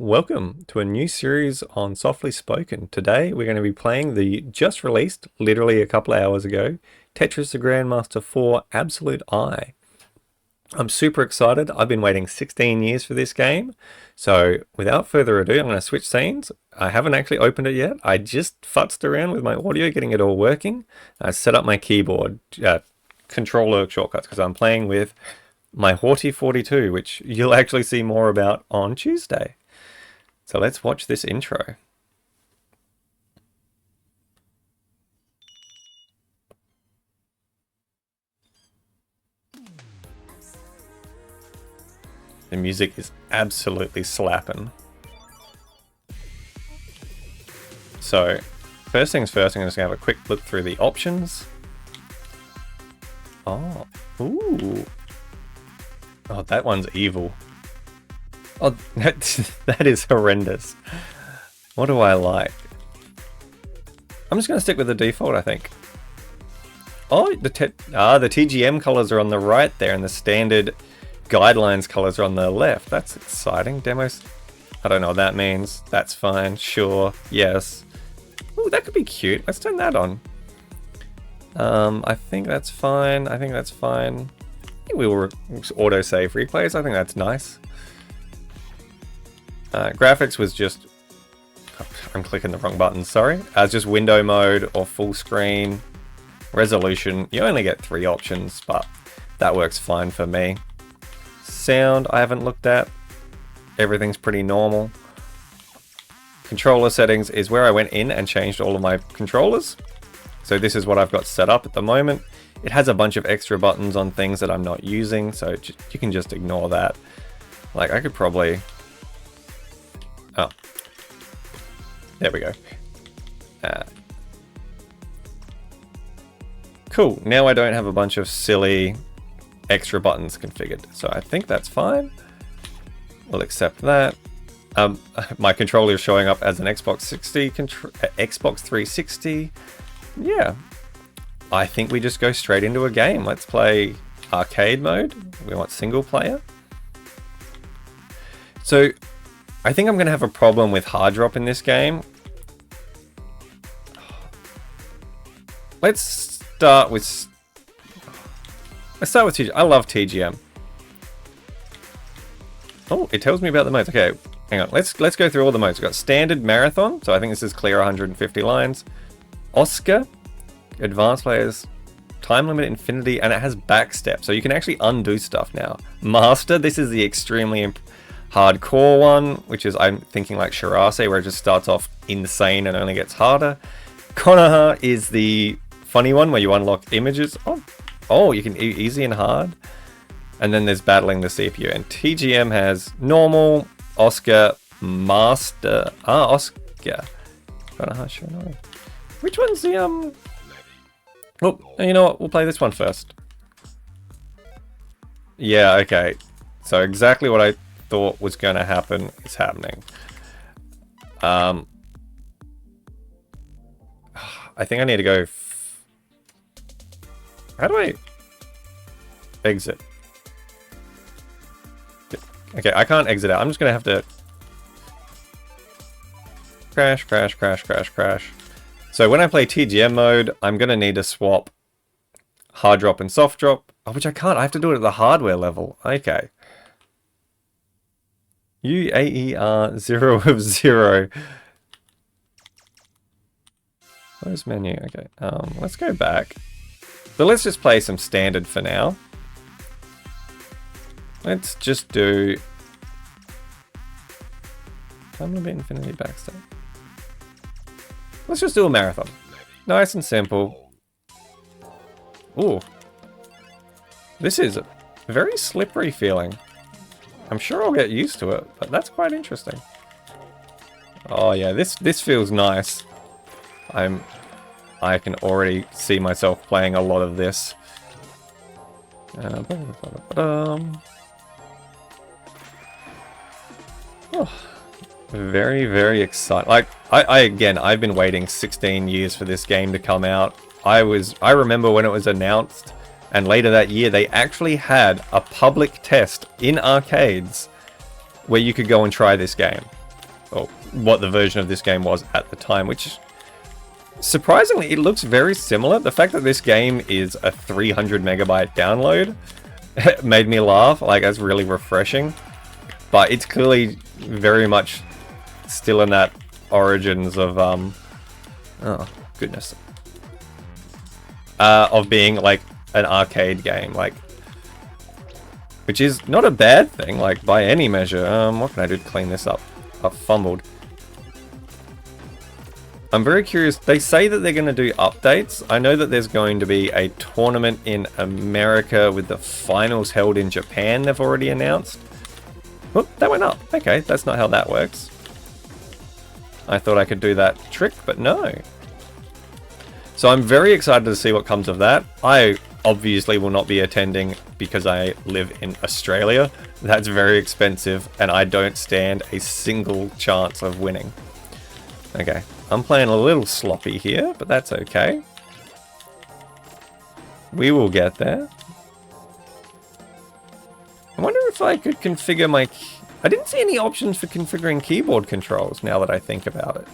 Welcome to a new series on Softly Spoken. Today we're going to be playing the just released, literally a couple of hours ago, Tetris the Grand Master 4 Absolute Eye. I'm super excited. I've been waiting 16 years for this game. So without further ado, I'm going to switch scenes. I haven't actually opened it yet. I just futzed around with my audio, getting it all working. I set up my keyboard, controller shortcuts, because I'm playing with my Haughty 42, which you'll actually see more about on Tuesday. So let's watch this intro. The music is absolutely slapping. So, first things first, I'm just going to have a quick look through the options. Oh, ooh. Oh, that one's evil. Oh, that is horrendous. What do I like? I'm just going to stick with the default, I think. Oh, the TGM colors are on the right there, and the standard guidelines colors are on the left. That's exciting. Demos. I don't know what that means. That's fine. Sure. Yes. Oh, that could be cute. Let's turn that on. I think that's fine. I think we will auto-save replays. I think that's nice. Graphics was just... I'm clicking the wrong button, sorry. It's just window mode or full screen. Resolution, you only get 3 options, but that works fine for me. Sound, I haven't looked at. Everything's pretty normal. Controller settings is where I went in and changed all of my controllers. So this is what I've got set up at the moment. It has a bunch of extra buttons on things that I'm not using, so you can just ignore that. Like, I could probably... Oh, there we go. Cool, now I don't have a bunch of silly extra buttons configured, so I think that's fine. We'll accept that. My controller is showing up as an Xbox 360. Yeah, I think we just go straight into a game. Let's play arcade mode. We want single player. So I think I'm going to have a problem with hard drop in this game. Let's start with TGM. I love TGM. Oh, it tells me about the modes. Okay, hang on. Let's go through all the modes. We've got standard marathon, so I think this is clear 150 lines. Oscar, advanced players, time limit infinity, and it has backstep, so you can actually undo stuff now. Master, this is the extremely hardcore one, which is, I'm thinking like Shirase, where it just starts off insane and only gets harder. Konoha is the funny one where you unlock images. Oh, you can easy and hard. And then there's battling the CPU. And TGM has normal, Oscar, Master. Oscar. Konoha, Shirase. Which one's the, Oh, you know what? We'll play this one first. Yeah, okay. So exactly what I thought was going to happen is happening. I think I need to go... How do I exit? Okay, I can't exit out. I'm just going to have to... Crash, crash, crash, crash, crash. So when I play TGM mode, I'm going to need to swap hard drop and soft drop. Oh, which I can't. I have to do it at the hardware level. Okay. UAER 0 of 0. Close menu. Okay. Let's go back. So let's just play some standard for now. Let's just do time limit infinity backstep. Let's just do a marathon. Nice and simple. Ooh. This is a very slippery feeling. I'm sure I'll get used to it, but that's quite interesting. Oh yeah, this feels nice. I can already see myself playing a lot of this. Oh, very, very excited. Like, again, I've been waiting 16 years for this game to come out. I remember when it was announced, and later that year they actually had a public test in arcades where you could go and try this game. or what the version of this game was at the time, which surprisingly, it looks very similar. The fact that this game is a 300 megabyte download made me laugh. Like, that's really refreshing. But it's clearly very much still in that origins of, oh, goodness. Of being, like, an arcade game, like, which is not a bad thing, like, by any measure. What can I do to clean this up? I've fumbled. I'm very curious. They say that they're going to do updates. I know that there's going to be a tournament in America with the finals held in Japan, they've already announced. Whoop, that went up. Okay, that's not how that works. I thought I could do that trick, but no. So I'm very excited to see what comes of that. I obviously will not be attending because I live in Australia. That's very expensive and I don't stand a single chance of winning. Okay, I'm playing a little sloppy here, but that's okay. We will get there. I wonder if I could configure my... I didn't see any options for configuring keyboard controls now that I think about it.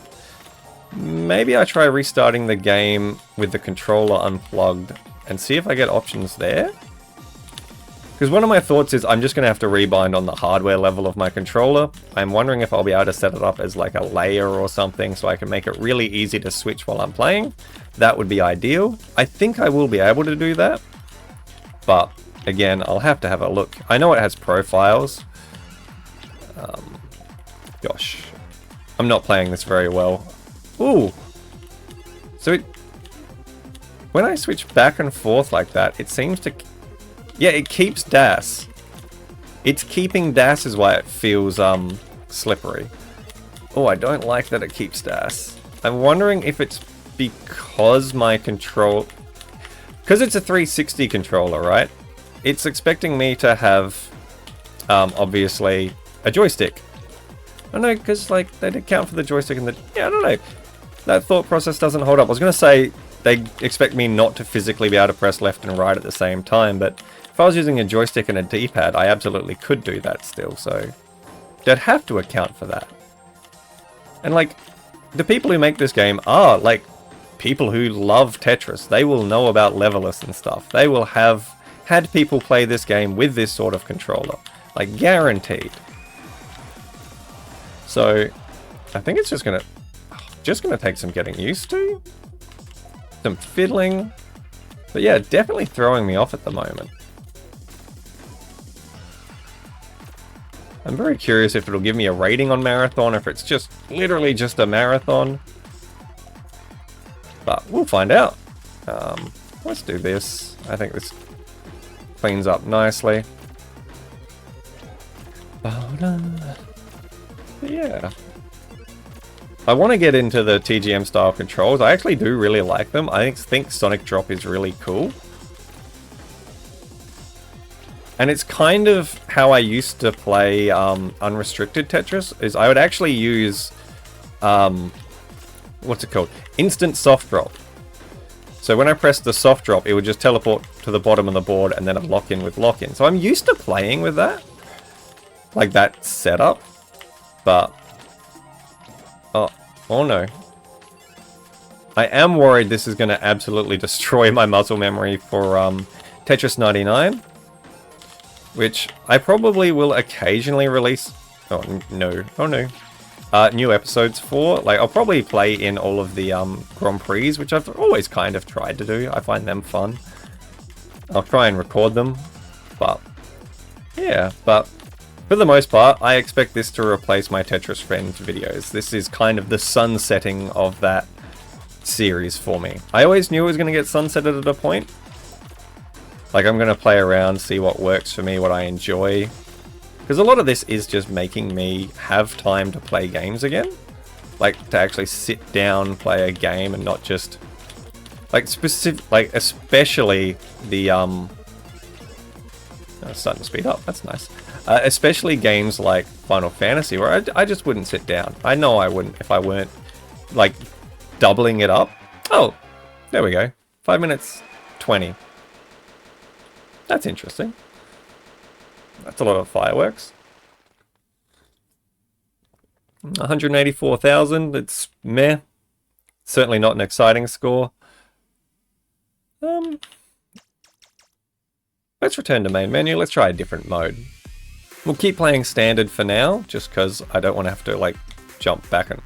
Maybe I try restarting the game with the controller unplugged and see if I get options there. Because one of my thoughts is I'm just going to have to rebind on the hardware level of my controller. I'm wondering if I'll be able to set it up as like a layer or something so I can make it really easy to switch while I'm playing. That would be ideal. I think I will be able to do that. But again, I'll have to have a look. I know it has profiles. Gosh, I'm not playing this very well. Ooh. So it... When I switch back and forth like that, it seems to... Yeah, it keeps DAS. It's keeping DAS is why it feels slippery. Oh, I don't like that it keeps DAS. I'm wondering if it's because my control... Because it's a 360 controller, right? It's expecting me to have, obviously, a joystick. I don't know, because like, they did count for the joystick and the... Yeah, I don't know. That thought process doesn't hold up. I was going to say... They expect me not to physically be able to press left and right at the same time, but if I was using a joystick and a D-pad, I absolutely could do that still, so they'd have to account for that. And like, the people who make this game are like people who love Tetris. They will know about levelers and stuff. They will have had people play this game with this sort of controller, like guaranteed. So I think it's just gonna take some getting used to. Some fiddling, but yeah, definitely throwing me off at the moment. I'm very curious if it'll give me a rating on marathon, if it's just literally just a marathon. But we'll find out. Let's do this. I think this cleans up nicely. But yeah. I want to get into the TGM style controls. I actually do really like them. I think Sonic Drop is really cool. And it's kind of how I used to play unrestricted Tetris, is I would actually use, what's it called? Instant soft drop. So when I pressed the soft drop, it would just teleport to the bottom of the board and then I'd lock in with lock in. So I'm used to playing with that. Like that setup. But... Oh no. I am worried this is going to absolutely destroy my muscle memory for Tetris 99. Which I probably will occasionally release... Oh no. Oh no. New episodes for. Like, I'll probably play in all of the Grand Prix, which I've always kind of tried to do. I find them fun. I'll try and record them. But... Yeah, but... For the most part, I expect this to replace my Tetris Friends videos. This is kind of the sunsetting of that series for me. I always knew it was going to get sunsetted at a point. Like, I'm going to play around, see what works for me, what I enjoy. Because a lot of this is just making me have time to play games again. Like, to actually sit down, play a game, and not just... Like, especially the, Oh, it's starting to speed up, that's nice. Especially games like Final Fantasy, where I just wouldn't sit down. I know I wouldn't if I weren't, like, doubling it up. Oh, there we go. 5 minutes 20. That's interesting. That's a lot of fireworks. 184,000, it's meh. Certainly not an exciting score. Let's return to main menu. Let's try a different mode. We'll keep playing standard for now, just because I don't want to have to like jump back and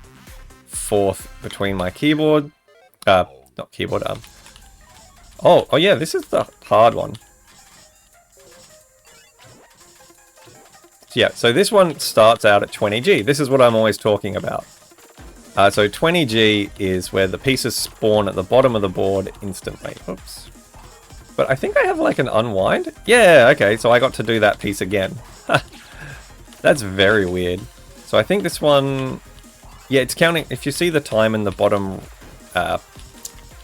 forth between my keyboard. Not keyboard, Oh yeah, this is the hard one. Yeah, so this one starts out at 20G. This is what I'm always talking about. So 20G is where the pieces spawn at the bottom of the board instantly. Oops. But I think I have like an unwind. Yeah, okay, so I got to do that piece again. That's very weird. So I think this one... Yeah, it's counting... If you see the time in the bottom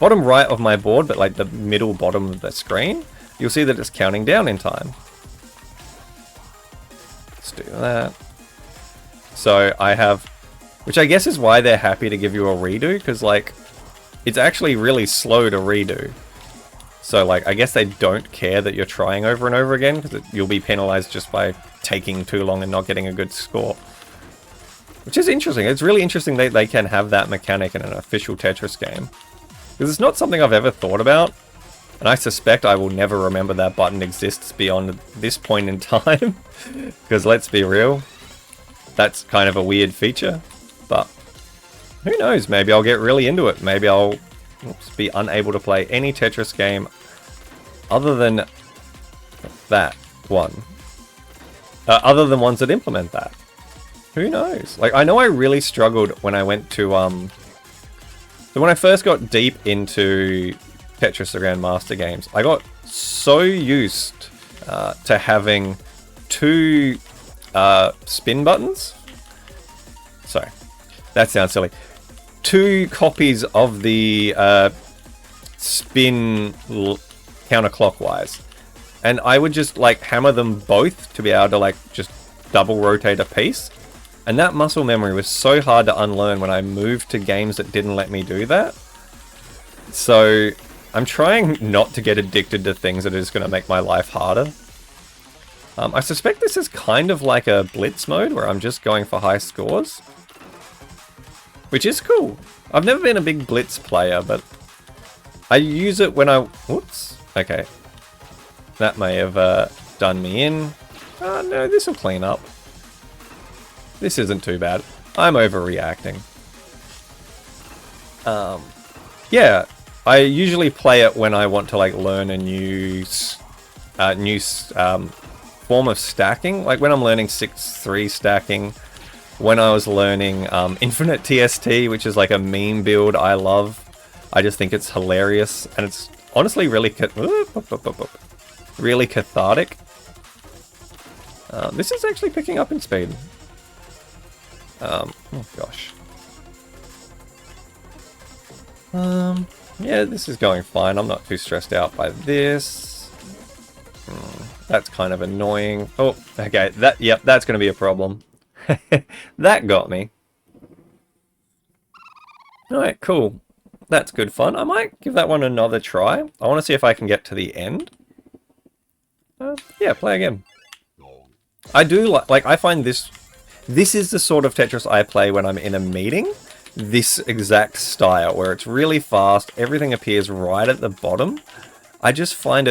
right of my board, but like the middle bottom of the screen, you'll see that it's counting down in time. Let's do that. So I have... Which I guess is why they're happy to give you a redo, because like, it's actually really slow to redo. So like, I guess they don't care that you're trying over and over again, because you'll be penalized just by taking too long and not getting a good score. Which is interesting. It's really interesting that they can have that mechanic in an official Tetris game. Because it's not something I've ever thought about, and I suspect I will never remember that button exists beyond this point in time. Because let's be real, that's kind of a weird feature. But who knows, maybe I'll get really into it. Maybe I'll be unable to play any Tetris game other than that one. Other than ones that implement that. Who knows? Like, I know I really struggled when I went to, so when I first got deep into Tetris the Grand Master games, I got so used to having two spin buttons. Sorry. That sounds silly. Two copies of the spin counterclockwise. And I would just like hammer them both to be able to like just double rotate a piece. And that muscle memory was so hard to unlearn when I moved to games that didn't let me do that. So I'm trying not to get addicted to things that are just going to make my life harder. I suspect this is kind of like a blitz mode where I'm just going for high scores. Which is cool. I've never been a big blitz player, but I use it when I... Whoops. Okay. That may have done me in. Oh, no, this will clean up. This isn't too bad. I'm overreacting. Yeah, I usually play it when I want to like learn a new form of stacking. Like when I'm learning 6-3 stacking. When I was learning Infinite TST, which is like a meme build I love. I just think it's hilarious, and it's honestly really really cathartic. This is actually picking up in speed. Oh gosh. Yeah, this is going fine. I'm not too stressed out by this. That's kind of annoying. Oh, okay. Yep, that's going to be a problem. That got me. Alright, cool. That's good fun. I might give that one another try. I want to see if I can get to the end. Yeah, play again. I do like I find this is the sort of Tetris I play when I'm in a meeting. This exact style, where it's really fast, everything appears right at the bottom. I just find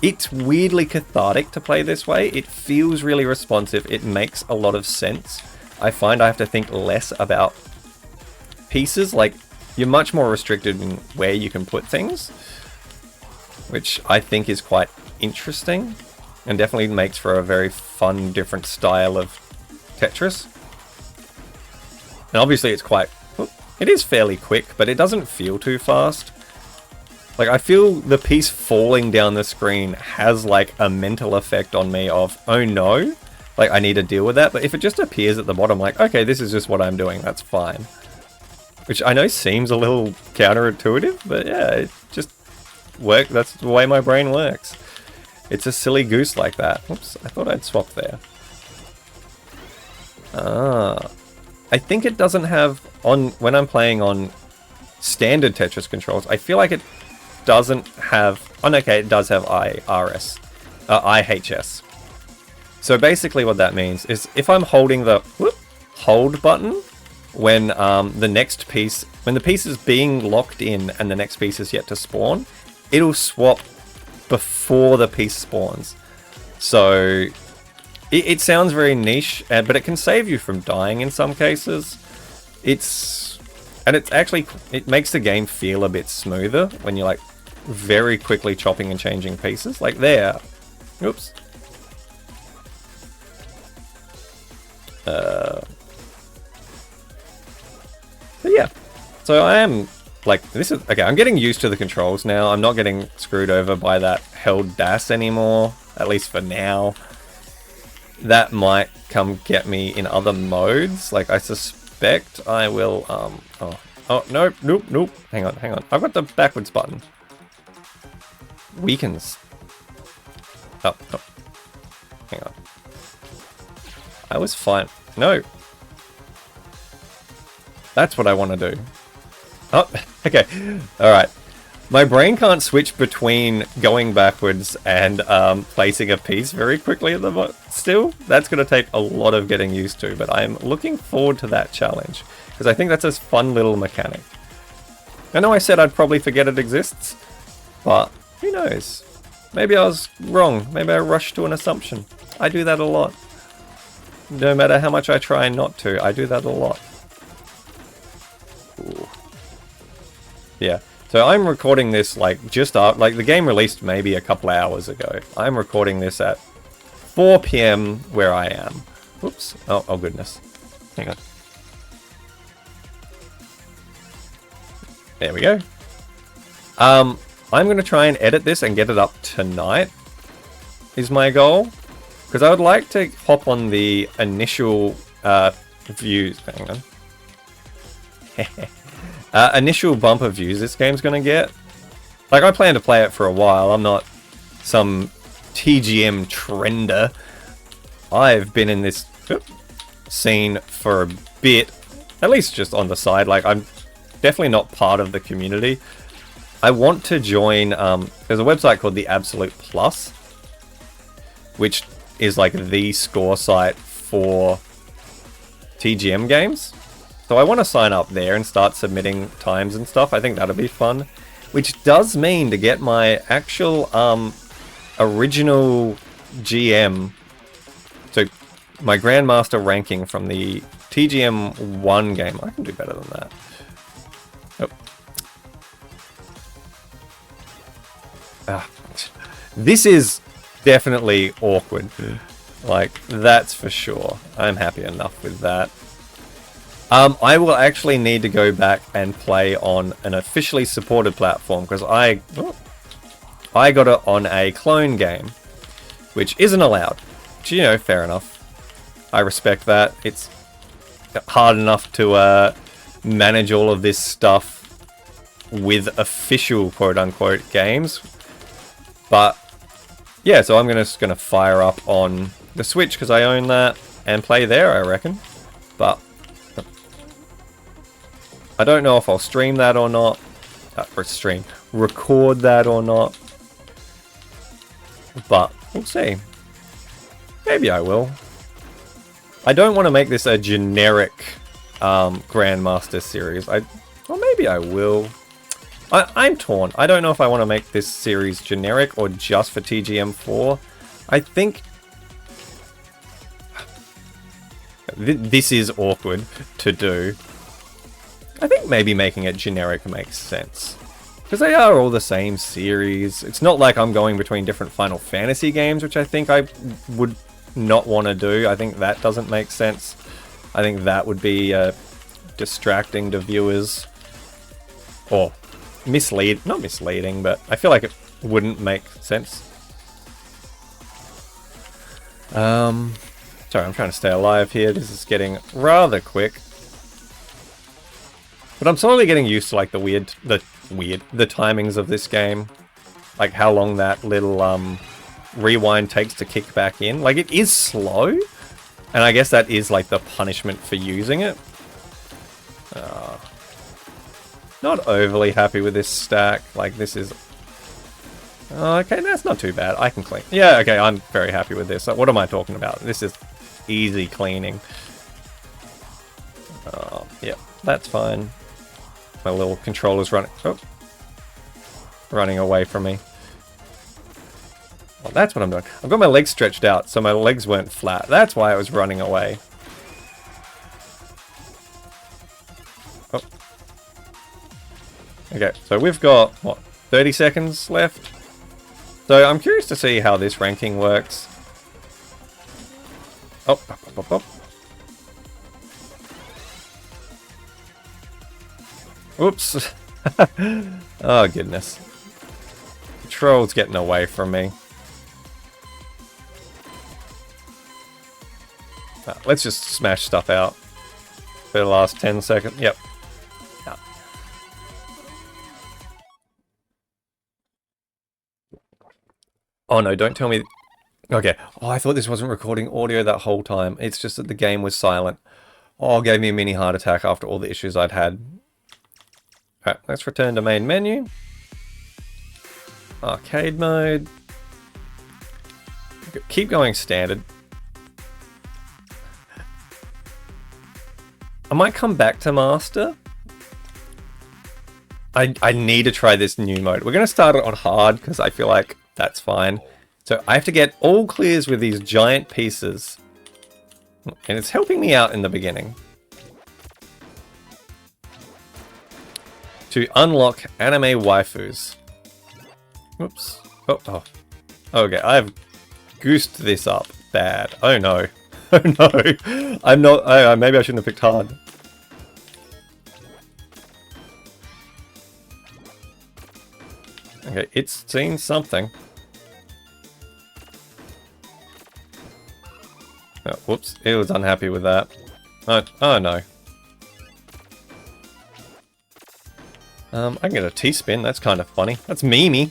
it's weirdly cathartic to play this way. It feels really responsive. It makes a lot of sense. I find I have to think less about pieces. Like, you're much more restricted in where you can put things, which I think is quite interesting and definitely makes for a very fun, different style of Tetris. And obviously it is fairly quick, but it doesn't feel too fast. Like, I feel the piece falling down the screen has, like, a mental effect on me of, oh no, like, I need to deal with that. But if it just appears at the bottom, like, okay, this is just what I'm doing, that's fine. Which I know seems a little counterintuitive, but yeah, it just works. That's the way my brain works. It's a silly goose like that. Oops, I thought I'd swap there. I think it doesn't have, when I'm playing on standard Tetris controls, I feel like it doesn't have... Oh, no, okay, it does have IHS. So basically what that means is if I'm holding the hold button when when the piece is being locked in and the next piece is yet to spawn, it'll swap before the piece spawns. So it sounds very niche, but it can save you from dying in some cases. It makes the game feel a bit smoother when you're like very quickly chopping and changing pieces. Like there. Oops. But yeah, so I am like, this is okay. I'm getting used to the controls now. I'm not getting screwed over by that held dash anymore, at least for now. That might come get me in other modes. Like I suspect I will. Oh nope. Hang on. I've got the backwards button. Weakens. Oh. Hang on. I was fine. No. That's what I want to do. Oh, okay. Alright. My brain can't switch between going backwards and placing a piece very quickly at the still. That's going to take a lot of getting used to, but I'm looking forward to that challenge, because I think that's a fun little mechanic. I know I said I'd probably forget it exists, but who knows? Maybe I was wrong. Maybe I rushed to an assumption. I do that a lot. No matter how much I try not to, I do that a lot. Ooh. Yeah, so I'm recording this like just after, like the game released maybe a couple hours ago. I'm recording this at 4 PM where I am. Whoops. Oh goodness. Hang on. There we go. I'm going to try and edit this and get it up tonight, is my goal. Because I would like to hop on the initial views. Hang on. Initial bumper views this game's going to get. Like, I plan to play it for a while. I'm not some TGM trender. I've been in this scene for a bit. At least just on the side. Like, I'm definitely not part of the community. I want to join... there's a website called the Absolute Plus, which is like the score site for TGM games. So I want to sign up there and start submitting times and stuff. I think that'll be fun. Which does mean to get my actual original GM, so my Grandmaster ranking from the TGM 1 game. I can do better than that. Oh. This is definitely awkward. Like, that's for sure. I'm happy enough with that. I will actually need to go back and play on an officially supported platform, because I got it on a clone game, which isn't allowed. Which, you know, fair enough. I respect that. It's hard enough to manage all of this stuff with official quote-unquote games. But yeah, so I'm just gonna fire up on the Switch because I own that and play there, I reckon. But I don't know if I'll stream that or not. Record that or not. But we'll see. Maybe I will. I don't want to make this a generic Grandmaster series. Or maybe I will. I'm torn. I don't know if I want to make this series generic or just for TGM4. I think... This is awkward to do. I think maybe making it generic makes sense. Because they are all the same series. It's not like I'm going between different Final Fantasy games, which I think I would not want to do. I think that doesn't make sense. I think that would be distracting to viewers. Or not misleading, but I feel like it wouldn't make sense. Sorry, I'm trying to stay alive here. This is getting rather quick. But I'm slowly getting used to like the timings of this game. Like how long that little rewind takes to kick back in. Like it is slow. And I guess that is like the punishment for using it. Not overly happy with this stack. Like this is... okay, that's not too bad. I can clean. Yeah, okay, I'm very happy with this. What am I talking about? This is easy cleaning. Yep, that's fine. My little controller's running away from me. Well, that's what I'm doing. I've got my legs stretched out, so my legs weren't flat. That's why I was running away. Oh. Okay, so we've got, what, 30 seconds left? So I'm curious to see how this ranking works. Oh, up, up, up, up. Oops. Oh, goodness. The troll's getting away from me. Let's just smash stuff out for the last 10 seconds. Yep. Yeah. Oh no, don't tell me. Okay. Oh, I thought this wasn't recording audio that whole time. It's just that the game was silent. Oh, it gave me a mini heart attack after all the issues I'd had. Alright, let's return to main menu. Arcade mode. Keep going standard. I might come back to master. I need to try this new mode. We're going to start it on hard because I feel like that's fine. So I have to get all clears with these giant pieces. And it's helping me out in the beginning. To unlock anime waifus. Whoops. Oh. Okay, I've goosed this up bad. Oh no. Oh no. I'm not. Maybe I shouldn't have picked hard. Okay, it's seen something. Oh, whoops. It was unhappy with that. Oh no. I can get a T-spin. That's kind of funny. That's memey.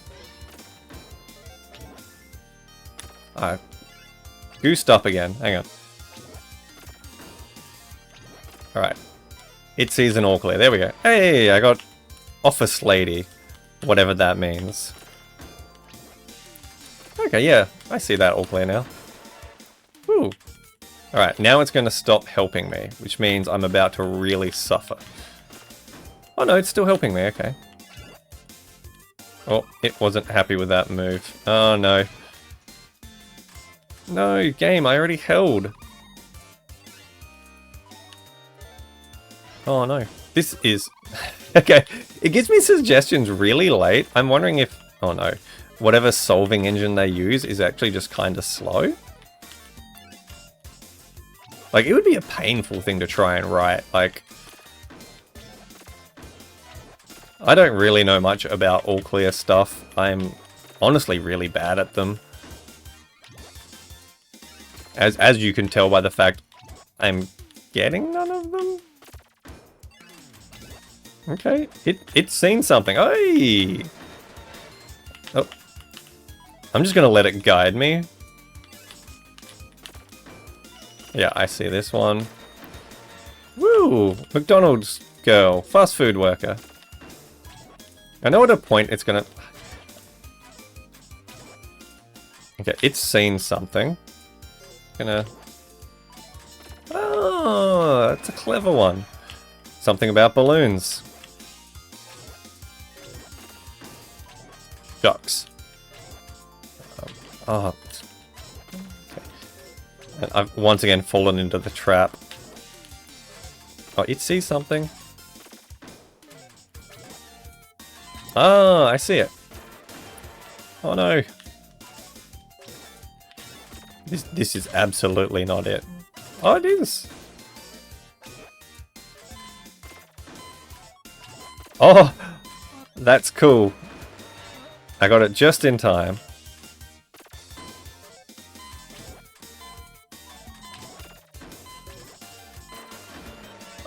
I goosed up again. Hang on. Alright. It sees an all clear. There we go. Hey, I got office lady. Whatever that means. Okay, yeah. I see that all clear now. Woo. Alright, now it's going to stop helping me, which means I'm about to really suffer. Oh no, it's still helping me, okay. Oh, it wasn't happy with that move. Oh no. No, game, I already held. Oh no. This is... Okay, it gives me suggestions really late. I'm wondering if... Oh no. Whatever solving engine they use is actually just kind of slow. Like, it would be a painful thing to try and write. Like... I don't really know much about all clear stuff. I'm honestly really bad at them. As you can tell by the fact I'm getting none of them. Okay, it's seen something. Hey! Oh. I'm just gonna let it guide me. Yeah, I see this one. Woo! McDonald's girl, fast food worker. I know at a point it's gonna... Okay, it's seen something. Gonna... Oh, that's a clever one. Something about balloons. Ducks. Oh. Okay. And I've once again fallen into the trap. Oh, it sees something. Oh, I see it. Oh no. This is absolutely not it. Oh, it is. Oh, that's cool. I got it just in time.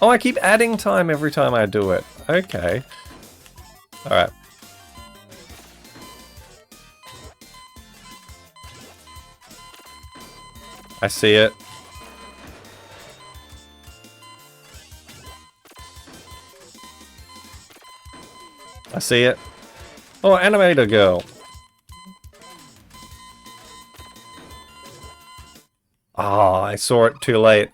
Oh, I keep adding time every time I do it. Okay. Alright. I see it. I see it. Oh, animator girl. Ah, I saw it too late.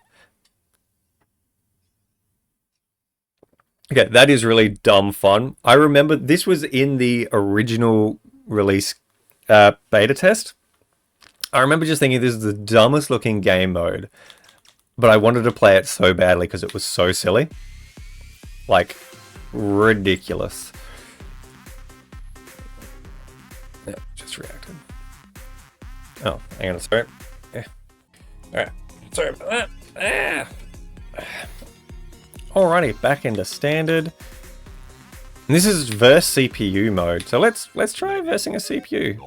Okay, that is really dumb fun. I remember this was in the original release beta test. I remember just thinking this is the dumbest looking game mode, but I wanted to play it so badly because it was so silly. Like, ridiculous. Yeah, just reacted. Oh, hang on, sorry. Yeah. Alright, sorry about that. Alrighty, back into standard. And this is verse CPU mode, so let's try versing a CPU.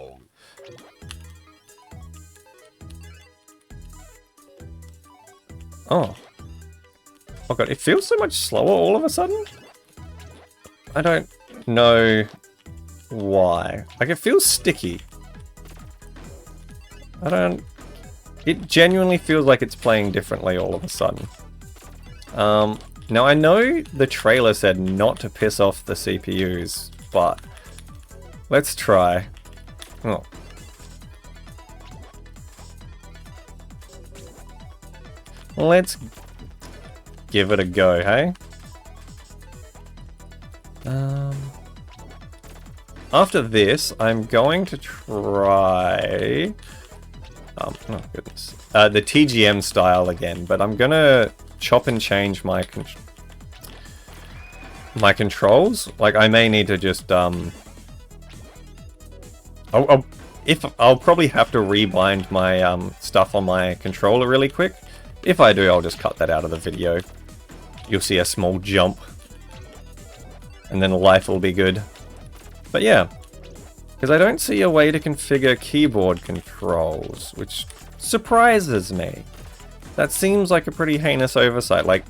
Oh. Oh god, it feels so much slower all of a sudden. I don't know why. Like, it feels sticky. It genuinely feels like it's playing differently all of a sudden. Now I know the trailer said not to piss off the CPUs, but let's try. Oh. Let's give it a go, hey? After this, I'm going to try... oh goodness. The TGM style again, but I'm gonna chop and change my controls. Like, I may need to just I'll probably have to rebind my stuff on my controller really quick. If I do, I'll just cut that out of the video. You'll see a small jump, and then life will be good. But yeah, because I don't see a way to configure keyboard controls, which surprises me. That seems like a pretty heinous oversight. Like,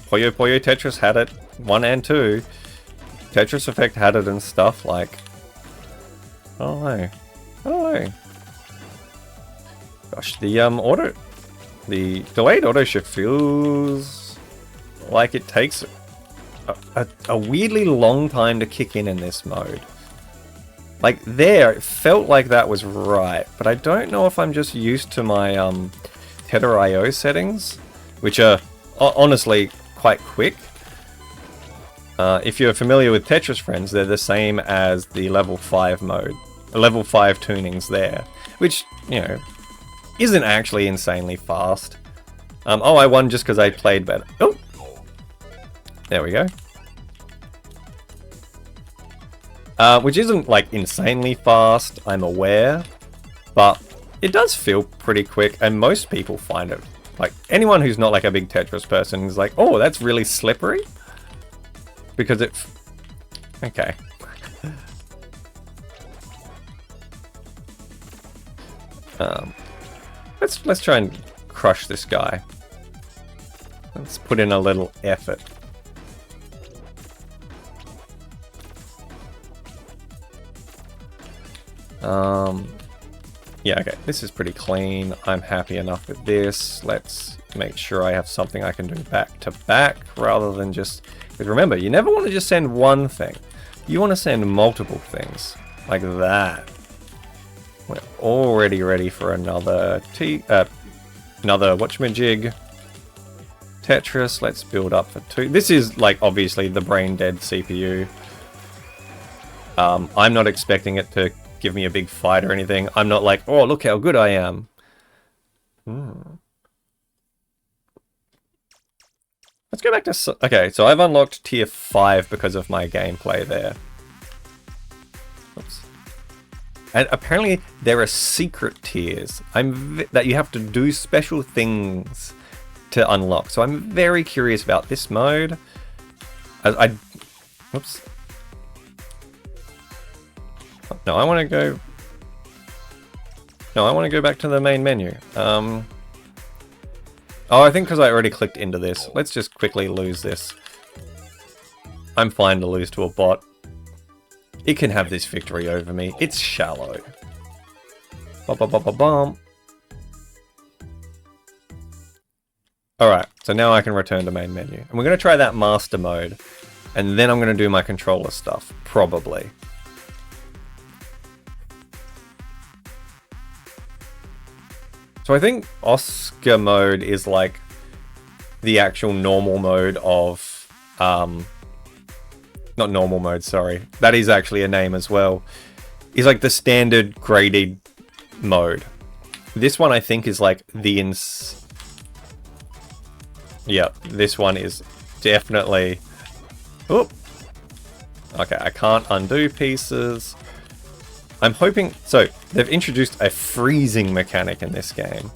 Puyo Puyo Tetris had it, 1 and 2. Tetris Effect had it and stuff, like... I don't know. I don't know. Gosh, the delayed auto shift feels like it takes a weirdly long time to kick in this mode. Like, there, it felt like that was right, but I don't know if I'm just used to my Tether.io settings, which are honestly quite quick. If you're familiar with Tetris Friends, they're the same as the level 5 mode, the level 5 tunings there, which, you know, isn't actually insanely fast. Oh, I won just because I played better. Oh! There we go. Which isn't, like, insanely fast, I'm aware, but it does feel pretty quick, and most people find it. Like, anyone who's not, like, a big Tetris person is like, oh, that's really slippery? Because it... okay. Let's try and crush this guy. Let's put in a little effort. Yeah, okay, this is pretty clean. I'm happy enough with this. Let's make sure I have something I can do back to back rather than just... because remember, you never want to just send one thing. You want to send multiple things, like that. We're already ready for another whatchamajig. Tetris, let's build up for 2. This is, like, obviously the brain dead CPU. I'm not expecting it to give me a big fight or anything. I'm not like, oh, look how good I am. Let's go back to... okay, so I've unlocked tier 5 because of my gameplay there. Oops. And apparently there are secret tiers that you have to do special things to unlock. So I'm very curious about this mode. Whoops. No, I want to go... no, I want to go back to the main menu. Oh, I think because I already clicked into this. Let's just quickly lose this. I'm fine to lose to a bot. It can have this victory over me. It's shallow. Bum. Alright, so now I can return to main menu. And we're going to try that master mode. And then I'm going to do my controller stuff. Probably. So I think Oscar mode is like the actual normal mode of not normal mode, sorry. That is actually a name as well. Is like the standard graded mode. This one I think is like the yeah, this one is definitely... Oop. Okay, I can't undo pieces. I'm hoping... So, they've introduced a freezing mechanic in this game.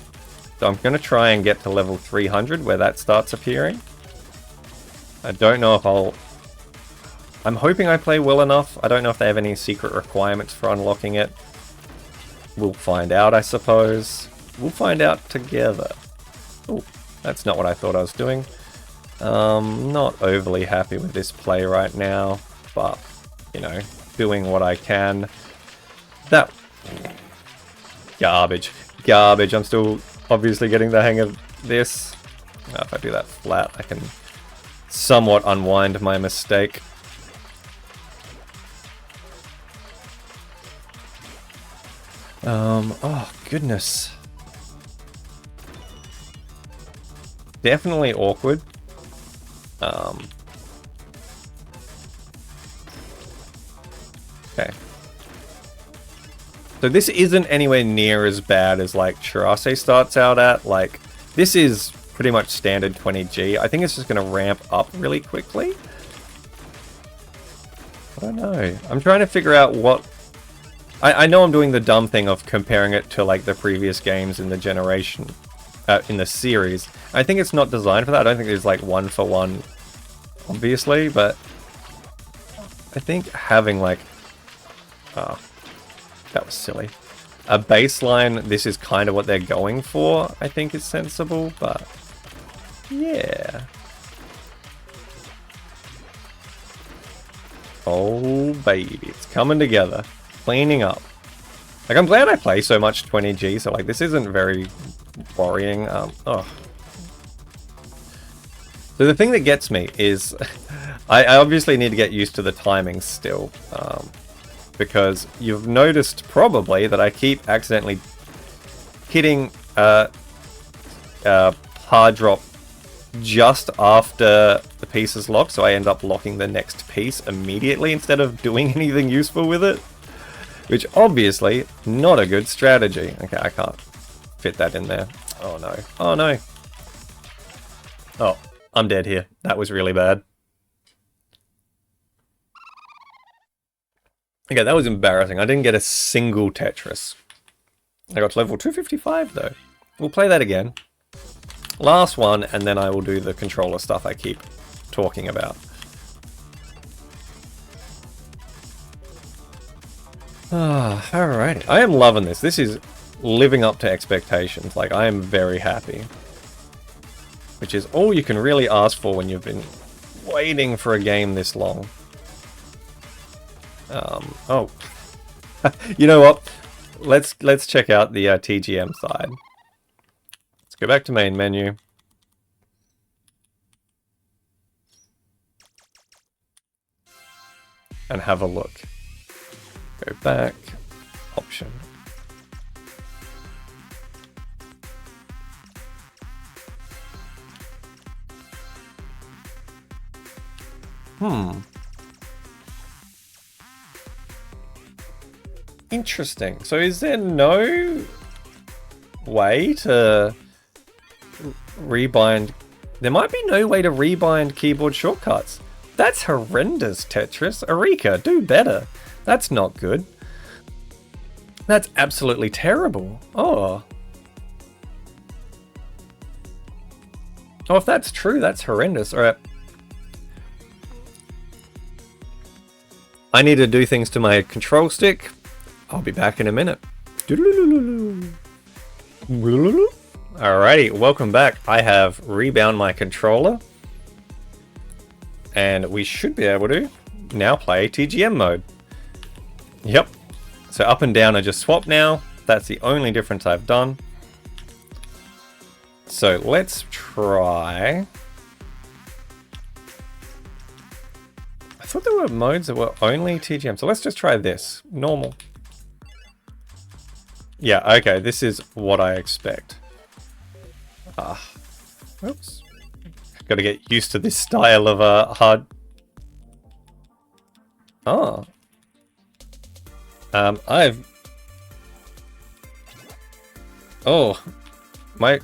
So I'm going to try and get to level 300 where that starts appearing. I don't know if I'll... I'm hoping I play well enough. I don't know if they have any secret requirements for unlocking it. We'll find out, I suppose. We'll find out together. Oh, that's not what I thought I was doing. Not overly happy with this play right now, but, you know, doing what I can. That... Garbage. Garbage. I'm still obviously getting the hang of this. If I do that flat, I can somewhat unwind my mistake. Oh, goodness. Definitely awkward. Okay. So this isn't anywhere near as bad as like Chirase starts out at. Like, this is pretty much standard 20G. I think it's just going to ramp up really quickly. I don't know. I'm trying to figure out what... I know I'm doing the dumb thing of comparing it to like the previous games in the generation, in the series. I think it's not designed for that. I don't think there's like one for one, obviously, but I think having like, oh, that was silly. A baseline, this is kind of what they're going for, I think is sensible, but yeah. Oh baby, it's coming together. Cleaning up. Like, I'm glad I play so much 20G, so like this isn't very worrying. So the thing that gets me is I obviously need to get used to the timings still, because you've noticed probably that I keep accidentally hitting hard drop just after the piece is locked, so I end up locking the next piece immediately instead of doing anything useful with it. Which, obviously, not a good strategy. Okay, I can't fit that in there. Oh, no. Oh, no. Oh, I'm dead here. That was really bad. Okay, that was embarrassing. I didn't get a single Tetris. I got to level 255, though. We'll play that again. Last one, and then I will do the controller stuff I keep talking about. Alrighty. I am loving this. This is living up to expectations. Like, I am very happy. Which is all you can really ask for when you've been waiting for a game this long. Oh. You know what? Let's check out the TGM side. Let's go back to main menu. And have a look. Go back, option. Interesting. So is there no way to rebind? There might be no way to rebind keyboard shortcuts. That's horrendous, Tetris. Eureka, do better. That's not good. That's absolutely terrible. Oh. Oh, if that's true, that's horrendous. Alright. I need to do things to my control stick. I'll be back in a minute. Alrighty, welcome back. I have rebound my controller. And we should be able to now play TGM mode. Yep. So up and down are just swapped now. That's the only difference I've done. So let's try... I thought there were modes that were only TGM. So let's just try this. Normal. Yeah, okay. This is what I expect. Oops. Got to get used to this style of hard... Oh. Oh. My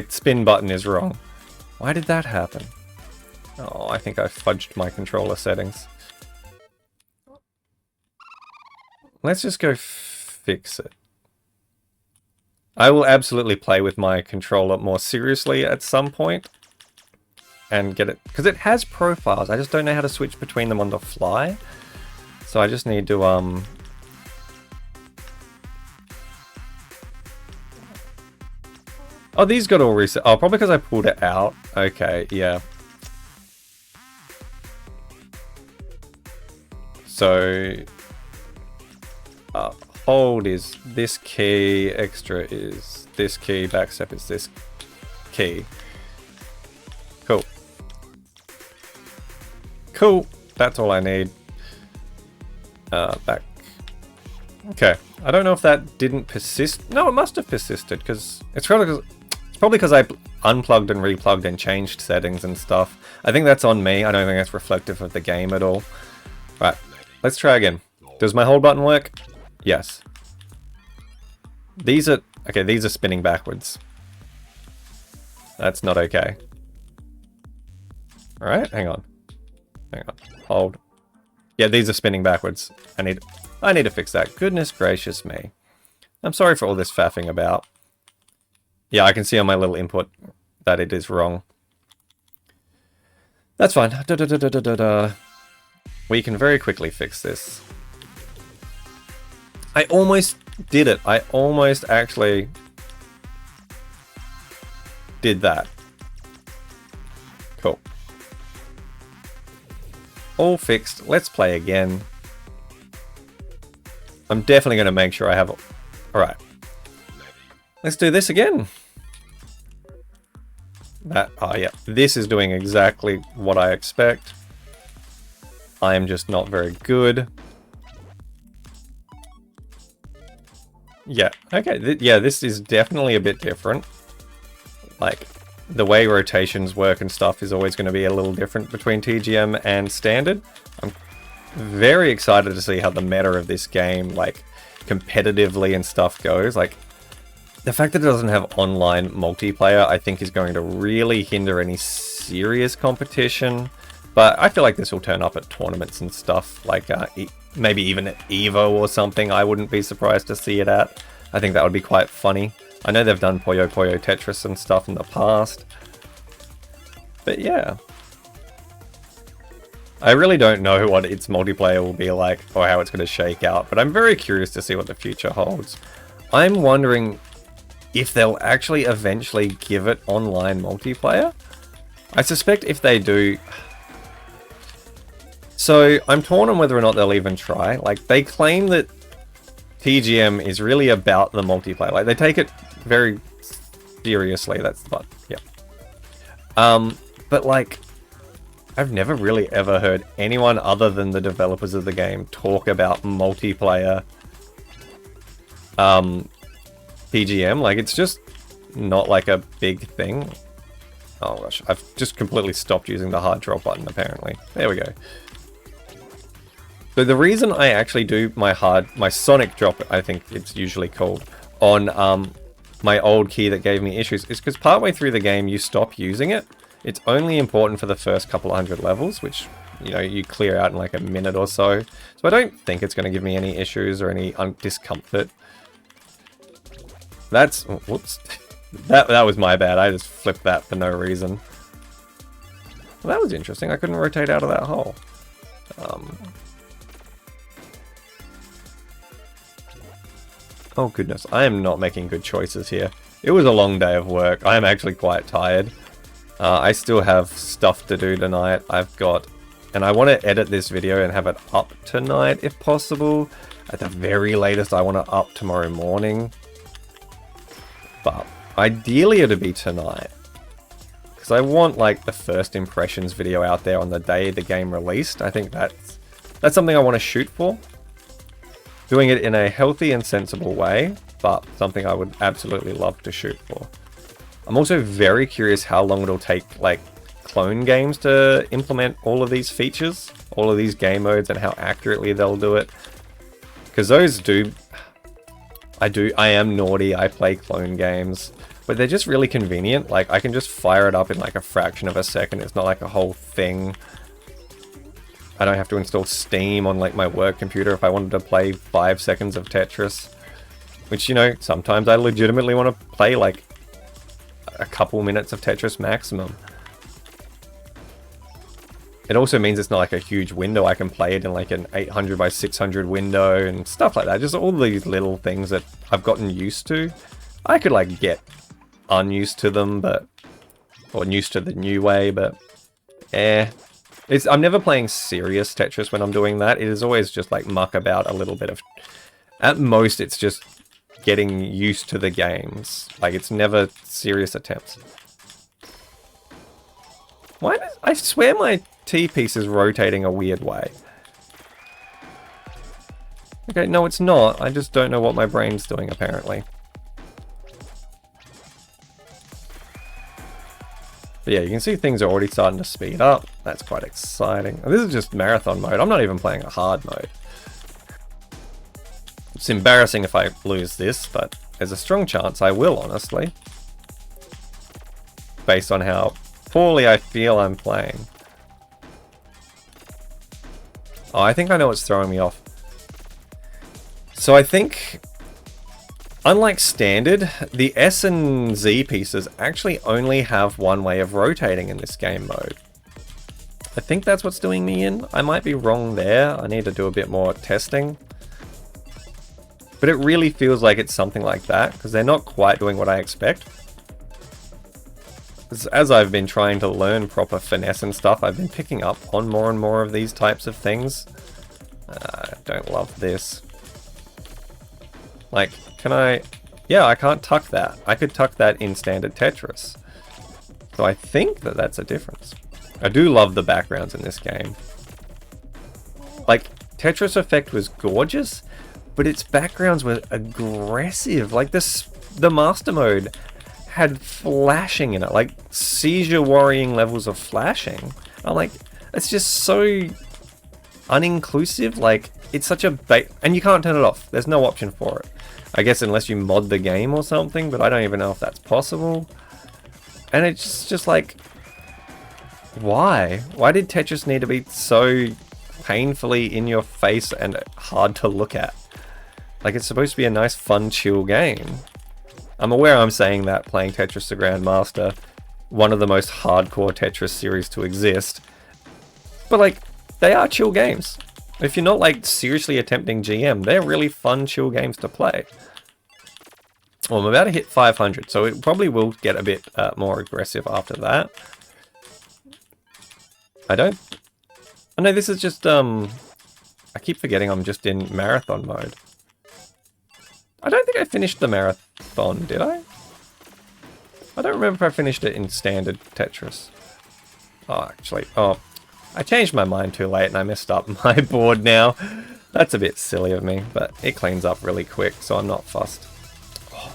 spin button is wrong. Why did that happen? Oh, I think I fudged my controller settings. Let's just go fix it. I will absolutely play with my controller more seriously at some point and get it, because it has profiles. I just don't know how to switch between them on the fly. So I just need to oh, these got all reset. Oh, probably because I pulled it out. Okay, yeah. So hold is this key, extra is this key, backstep is this key. Cool. Cool. That's all I need. Back. Okay. I don't know if that didn't persist. No, it must have persisted because it's probably because I unplugged and replugged and changed settings and stuff. I think that's on me. I don't think that's reflective of the game at all. Right. Let's try again. Does my hold button work? Yes. These are... Okay, these are spinning backwards. That's not okay. Alright, hang on. Hang on. Hold. Yeah, these are spinning backwards. I need to fix that. Goodness gracious me. I'm sorry for all this faffing about. Yeah, I can see on my little input that it is wrong. That's fine. We can very quickly fix this. I almost did it. I almost actually did that. Cool. All fixed. Let's play again. I'm definitely going to make sure I have... Alright. Let's do this again. Oh yeah, this is doing exactly what I expect. I am just not very good. Yeah, okay, yeah, this is definitely a bit different. Like, the way rotations work and stuff is always going to be a little different between TGM and standard. I'm very excited to see how the meta of this game, like, competitively and stuff goes. Like, the fact that it doesn't have online multiplayer, I think, is going to really hinder any serious competition. But I feel like this will turn up at tournaments and stuff, like maybe even at EVO or something. I wouldn't be surprised to see it at. I think that would be quite funny. I know they've done Puyo Puyo Tetris and stuff in the past. But yeah. I really don't know what its multiplayer will be like or how it's going to shake out, but I'm very curious to see what the future holds. I'm wondering if they'll actually eventually give it online multiplayer. I suspect if they do... So, I'm torn on whether or not they'll even try. Like, they claim that TGM is really about the multiplayer. Like, they take it very seriously. That's but yeah. But like, I've never really ever heard anyone other than the developers of the game talk about multiplayer TGM. Like, it's just not like a big thing. Oh gosh, I've just completely stopped using the hard drop button apparently. There we go. So the reason I actually do my sonic drop, I think it's usually called, on my old key that gave me issues is because partway through the game you stop using it. It's only important for the first couple of hundred levels, which, you know, you clear out in like a minute or so. So I don't think it's going to give me any issues or any discomfort. That's... whoops. That was my bad. I just flipped that for no reason. Well, that was interesting. I couldn't rotate out of that hole. Oh goodness, I am not making good choices here. It was a long day of work. I am actually quite tired. I still have stuff to do tonight. And I want to edit this video and have it up tonight if possible. At the very latest, I want to up tomorrow morning. But ideally it'd be tonight. Because I want like the first impressions video out there on the day the game released. I think that's something I want to shoot for. Doing it in a healthy and sensible way, but something I would absolutely love to shoot for. I'm also very curious how long it'll take, like, clone games to implement all of these features, all of these game modes, and how accurately they'll do it. Because those do... I am naughty, I play clone games, but they're just really convenient. Like, I can just fire it up in like a fraction of a second. It's not like a whole thing. I don't have to install Steam on like my work computer if I wanted to play 5 seconds of Tetris. Which, you know, sometimes I legitimately want to play like a couple minutes of Tetris maximum. It also means it's not like a huge window. I can play it in like an 800 by 600 window and stuff like that. Just all these little things that I've gotten used to. I could like get unused to them, or used to the new way, but I'm never playing serious Tetris when I'm doing that. It is always just like muck about a little bit of... At most, it's just getting used to the games. Like, it's never serious attempts. Why does... I swear my T-piece is rotating a weird way. Okay, no it's not. I just don't know what my brain's doing, apparently. But yeah, you can see things are already starting to speed up. That's quite exciting. And this is just marathon mode. I'm not even playing a hard mode. It's embarrassing if I lose this, but there's a strong chance I will, honestly. Based on how poorly I feel I'm playing. Oh, I think I know what's throwing me off. So I think, unlike standard, the S and Z pieces actually only have one way of rotating in this game mode. I think that's what's doing me in. I might be wrong there. I need to do a bit more testing. But it really feels like it's something like that, because they're not quite doing what I expect. As I've been trying to learn proper finesse and stuff, I've been picking up on more and more of these types of things. I don't love this. Like, can I... Yeah, I can't tuck that. I could tuck that in standard Tetris. So I think that that's a difference. I do love the backgrounds in this game. Like, Tetris Effect was gorgeous, but its backgrounds were aggressive. Like, the Master Mode had flashing in it, like seizure worrying levels of flashing. I'm like, it's just so uninclusive. Like, it's such a and you can't turn it off. There's no option for it. I guess unless you mod the game or something, but I don't even know if that's possible. And it's just like, why? Why did Tetris need to be so painfully in your face and hard to look at? Like, it's supposed to be a nice, fun, chill game. I'm aware I'm saying that playing Tetris the Grand Master, one of the most hardcore Tetris series to exist. But like, they are chill games. If you're not like seriously attempting GM, they're really fun, chill games to play. Well, I'm about to hit 500, so it probably will get a bit more aggressive after that. Oh no, this is just, I keep forgetting I'm just in marathon mode. I don't think I finished the marathon, did I? I don't remember if I finished it in standard Tetris. Oh, actually, I changed my mind too late and I messed up my board now. That's a bit silly of me, but it cleans up really quick, so I'm not fussed. Oh.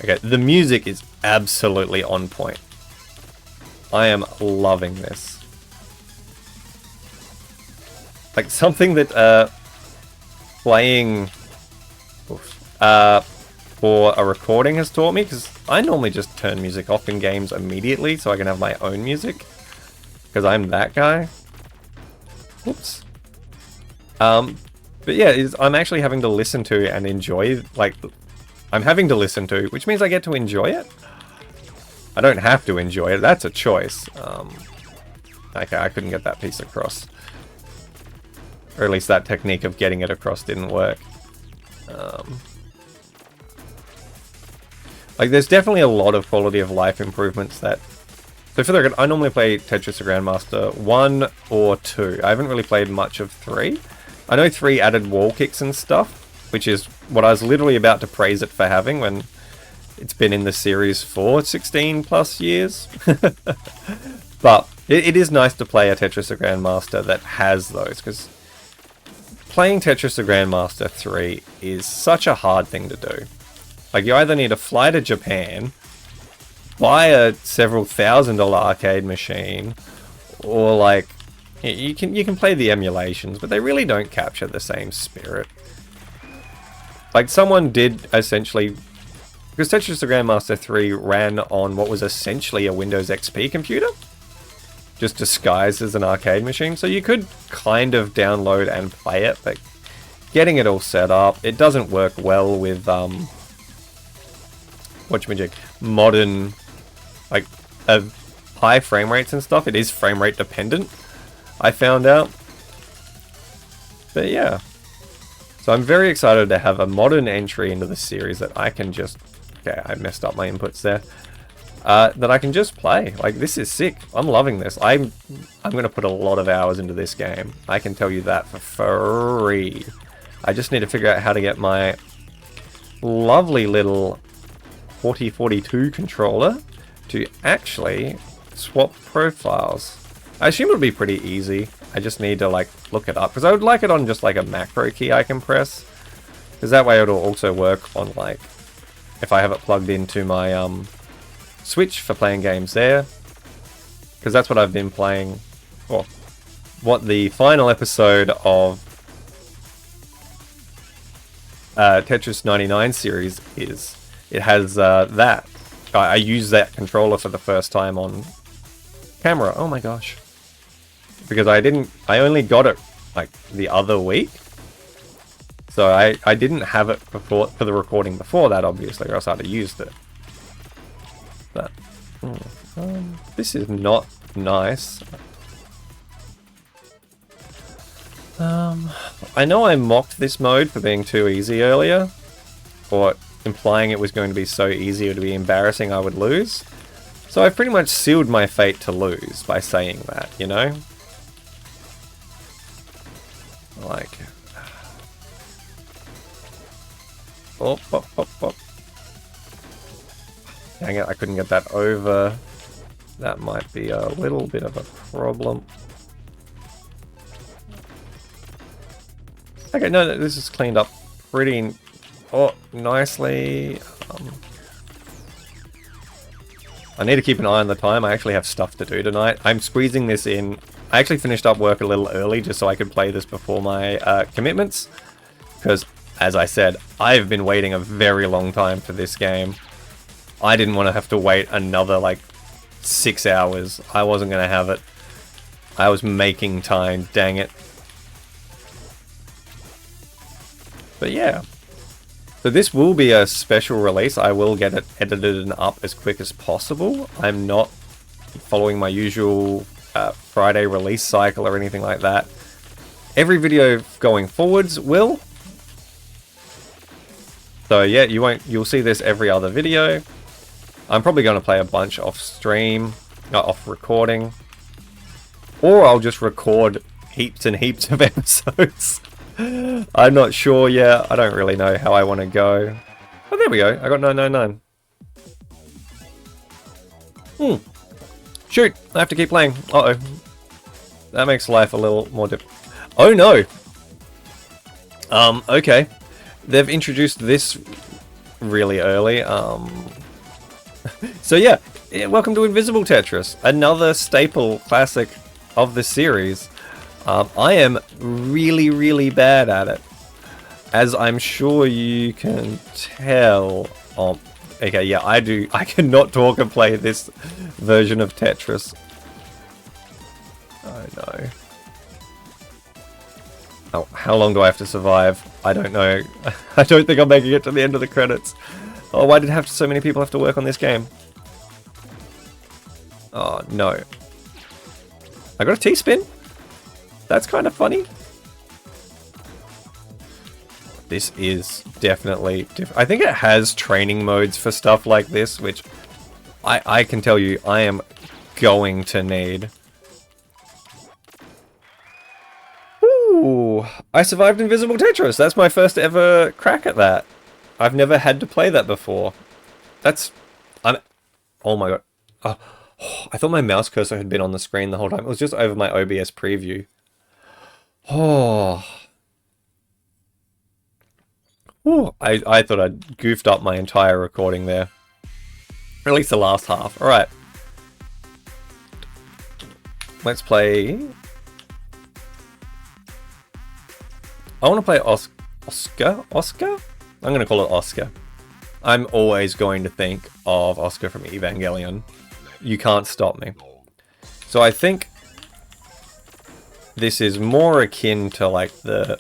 Okay, the music is absolutely on point. I am loving this. Like, something that, playing... for a recording has taught me, because I normally just turn music off in games immediately so I can have my own music, because I'm that guy. Whoops. But yeah, I'm actually having to listen to and enjoy, like, I'm having to listen to, which means I get to enjoy it. I don't have to enjoy it, that's a choice. Okay, I couldn't get that piece across. Or at least that technique of getting it across didn't work. Like, there's definitely a lot of quality of life improvements that... So for the record, I normally play Tetris the Grand Master 1 or 2. I haven't really played much of 3. I know 3 added wall kicks and stuff, which is what I was literally about to praise it for having when it's been in the series for 16 plus years. But it is nice to play a Tetris the Grand Master that has those, because playing Tetris the Grand Master 3 is such a hard thing to do. Like, you either need to fly to Japan, buy a several $1,000 arcade machine, or like you can play the emulations, but they really don't capture the same spirit. Like someone did essentially, because Tetris the Grand Master 3 ran on what was essentially a Windows XP computer, just disguised as an arcade machine, so you could kind of download and play it, but getting it all set up, it doesn't work well with whatchamajig, modern, like high frame rates and stuff. It is frame rate dependent, I found out. But yeah, so I'm very excited to have a modern entry into the series that I can just, okay, I messed up my inputs there, that I can just play. Like, this is sick. I'm loving this. I'm gonna put a lot of hours into this game, I can tell you that for free. I just need to figure out how to get my lovely little 4042 controller to actually swap profiles. I assume it'll be pretty easy. I just need to like look it up, because I would like it on just like a macro key I can press, because that way it'll also work on like if I have it plugged into my Switch for playing games there, because that's what I've been playing, or what the final episode of Tetris 99 series is. It has that. I used that controller for the first time on camera. Oh my gosh. Because I only got it like the other week. So I didn't have it before for the recording before that, obviously, or else I'd have used it. But this is not nice. I know I mocked this mode for being too easy earlier, or implying it was going to be so easy it would be embarrassing I would lose. So I've pretty much sealed my fate to lose by saying that, you know? Like... Oh, oh, oh, oh. Dang it, I couldn't get that over. That might be a little bit of a problem. Okay, no, this is cleaned up pretty nicely. I need to keep an eye on the time. I actually have stuff to do tonight. I'm squeezing this in. I actually finished up work a little early just so I could play this before my commitments. Because, as I said, I've been waiting a very long time for this game. I didn't want to have to wait another, like, 6 hours. I wasn't going to have it. I was making time, dang it. But yeah. So this will be a special release. I will get it edited and up as quick as possible. I'm not following my usual Friday release cycle or anything like that. Every video going forwards will. So yeah, you'll see this every other video. I'm probably going to play a bunch off stream, off recording. Or I'll just record heaps and heaps of episodes. I'm not sure yet. I don't really know how I want to go. Oh, there we go. I got 999. Shoot. I have to keep playing. Uh-oh. That makes life a little more difficult. Oh, no. Okay. They've introduced this really early. So, yeah. Welcome to Invisible Tetris. Another staple classic of the series. I am really, really bad at it, as I'm sure you can tell. Oh, okay, yeah, I do. I cannot talk and play this version of Tetris. Oh no. Oh, how long do I have to survive? I don't know. I don't think I'm making it to the end of the credits. Oh, why did so many people have to work on this game? Oh no. I got a T-spin. That's kind of funny. This is definitely different. I think it has training modes for stuff like this, which I can tell you I am going to need. Ooh, I survived Invisible Tetris. That's my first ever crack at that. I've never had to play that before. Oh my god. Oh, I thought my mouse cursor had been on the screen the whole time. It was just over my OBS preview. Oh. Ooh, I thought I'd goofed up my entire recording there. at least the last half. All right. Let's play. I want to play Oscar? Oscar? I'm going to call it Oscar. I'm always going to think of Oscar from Evangelion. You can't stop me. So I think this is more akin to like the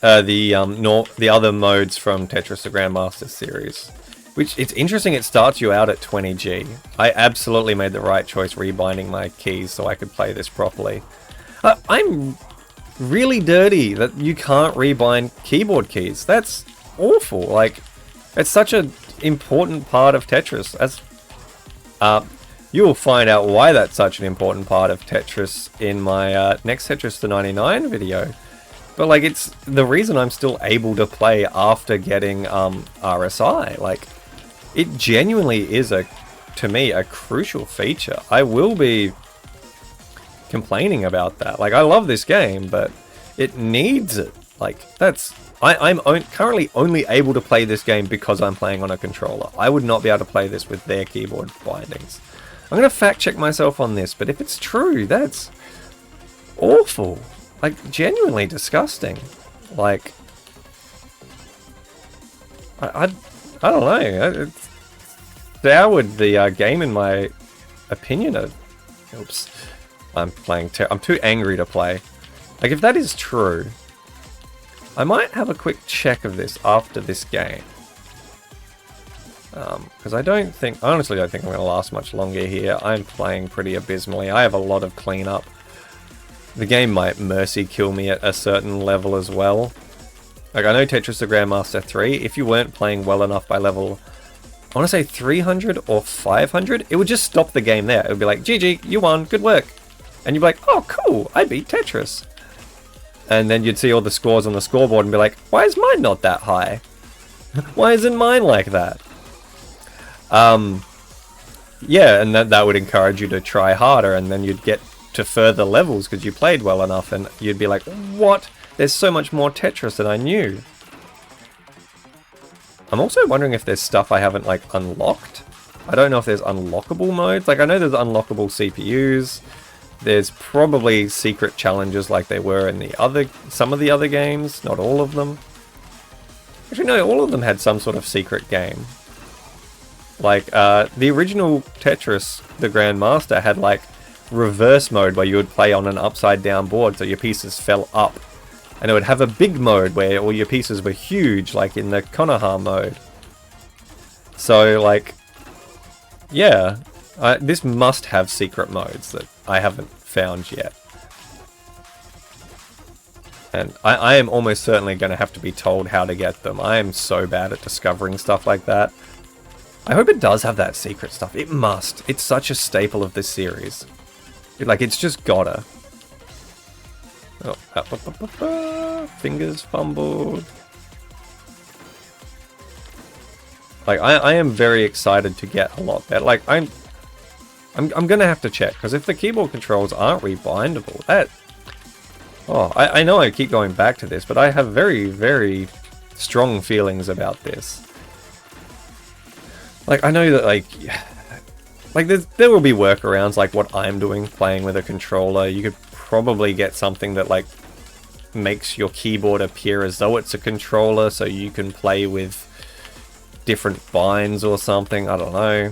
other modes from Tetris the Grand Master series. Which, it's interesting, it starts you out at 20G. I absolutely made the right choice rebinding my keys so I could play this properly. I'm really dirty that you can't rebind keyboard keys. That's awful. Like, it's such an important part of Tetris. You'll find out why that's such an important part of Tetris in my next Tetris the 99 video. But like, it's the reason I'm still able to play after getting RSI. Like, it genuinely is to me, a crucial feature. I will be complaining about that. Like, I love this game, but it needs it. Like, I'm currently only able to play this game because I'm playing on a controller. I would not be able to play this with their keyboard bindings. I'm going to fact check myself on this, but if it's true, that's awful. Like, genuinely disgusting. Like, I don't know. It's soured the game in my opinion. Oops. I'm too angry to play. Like, if that is true, I might have a quick check of this after this game. Because I honestly don't think I'm going to last much longer here. I'm playing pretty abysmally. I have a lot of cleanup. The game might mercy kill me at a certain level as well. Like, I know Tetris the Grand Master 3, if you weren't playing well enough by level, I want to say 300 or 500, it would just stop the game there. It would be like, GG, you won, good work. And you'd be like, oh cool, I beat Tetris. And then you'd see all the scores on the scoreboard and be like, why is mine not that high? Why isn't mine like that? Yeah, and that would encourage you to try harder, and then you'd get to further levels because you played well enough, and you'd be like, what? There's so much more Tetris than I knew. I'm also wondering if there's stuff I haven't, like, unlocked. I don't know if there's unlockable modes. Like, I know there's unlockable CPUs. There's probably secret challenges like they were in some of the other games, not all of them. Actually, no, all of them had some sort of secret game. Like, the original Tetris, the Grand Master, had, like, reverse mode where you would play on an upside down board so your pieces fell up. And it would have a big mode where all your pieces were huge, like in the Konoha mode. So, like, yeah, this must have secret modes that I haven't found yet. And I am almost certainly going to have to be told how to get them. I am so bad at discovering stuff like that. I hope it does have that secret stuff. It must. It's such a staple of this series. It's just gotta. Oh, fingers fumbled. Like, I am very excited to get a lot better. Like, I'm gonna have to check, because if the keyboard controls aren't rebindable, that... Oh, I know I keep going back to this, but I have very, very strong feelings about this. Like, I know that, like there will be workarounds like what I'm doing, playing with a controller. You could probably get something that, like, makes your keyboard appear as though it's a controller, so you can play with different binds or something. I don't know.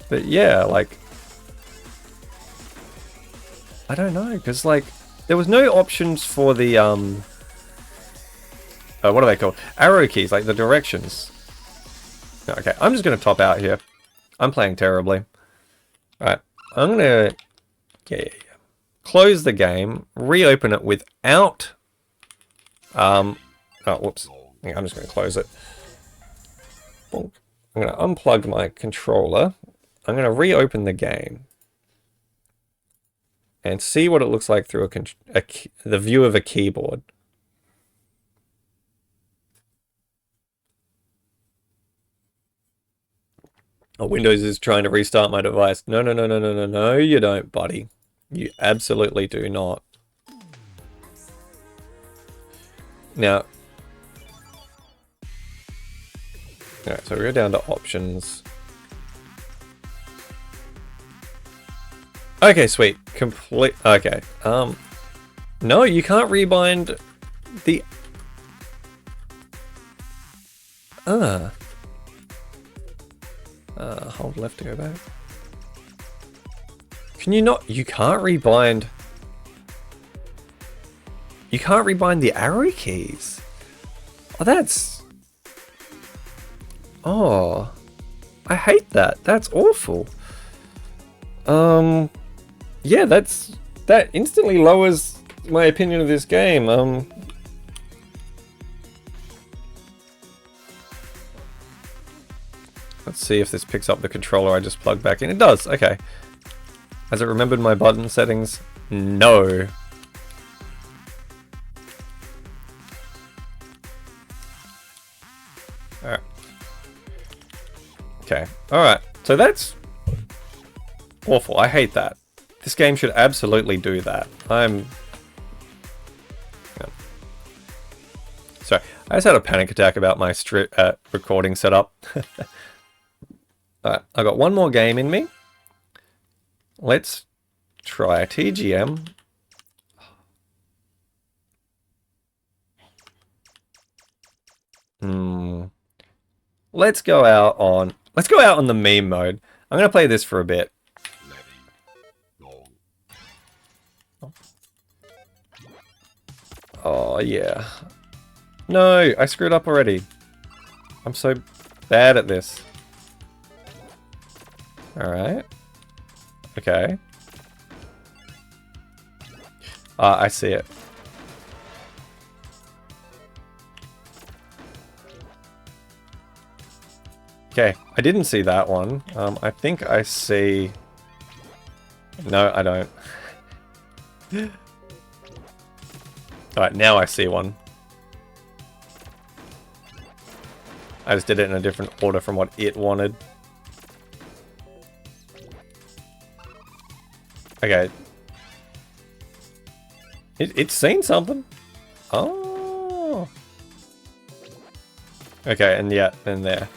But yeah, like, I don't know, because, like, there was no options for the, what are they called? Arrow keys, like the directions. Okay, I'm just going to top out here. I'm playing terribly. Alright, I'm going to close the game, reopen it without... oh, whoops. Yeah, I'm just going to close it. Bonk. I'm going to unplug my controller. I'm going to reopen the game. And see what it looks like through the view of a keyboard. Oh, Windows is trying to restart my device. No, no, no, no, no, no, no, you don't, buddy. You absolutely do not. Now, Alright, so we go down to options. Okay, sweet. Complete. Okay. No, you can't rebind the. Hold left to go back. Can you not? You can't rebind. You can't rebind the arrow keys. Oh, that's. Oh, I hate that. That's awful. Yeah, that instantly lowers my opinion of this game. Let's see if this picks up the controller I just plugged back in. It does, okay. Has it remembered my button settings? No. Alright. Okay, alright. So that's awful. I hate that. This game should absolutely do that. Sorry, I just had a panic attack about my recording setup. Alright, I got one more game in me. Let's try a TGM. Let's go out on the meme mode. I'm gonna play this for a bit. Oh yeah. No, I screwed up already. I'm so bad at this. Alright. Okay. I see it. Okay, I didn't see that one. I think I see... No, I don't. Alright, now I see one. I just did it in a different order from what it wanted. Okay. It's seen something. Oh. Okay, and yeah, then there.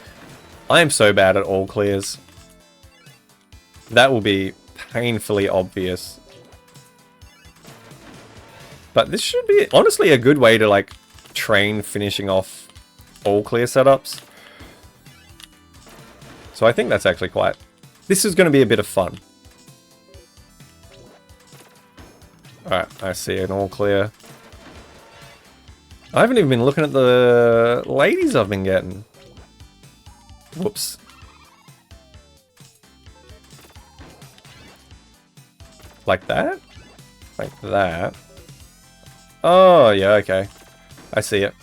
I am so bad at all clears. That will be painfully obvious. But this should be honestly a good way to like train finishing off all clear setups. So I think that's actually quite... This is going to be a bit of fun. Alright, I see an all clear. I haven't even been looking at the ladies I've been getting. Whoops. Like that? Like that? Oh, yeah, okay. I see it.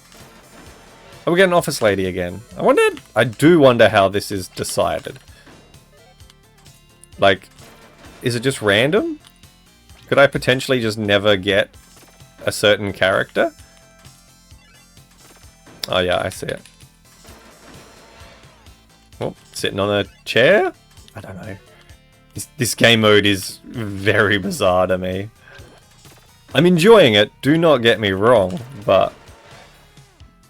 Oh, we get an office lady again. I do wonder how this is decided. Like, is it just random? Could I potentially just never get a certain character? Oh yeah, I see it. Oh, sitting on a chair? I don't know. This game mode is very bizarre to me. I'm enjoying it, do not get me wrong, but...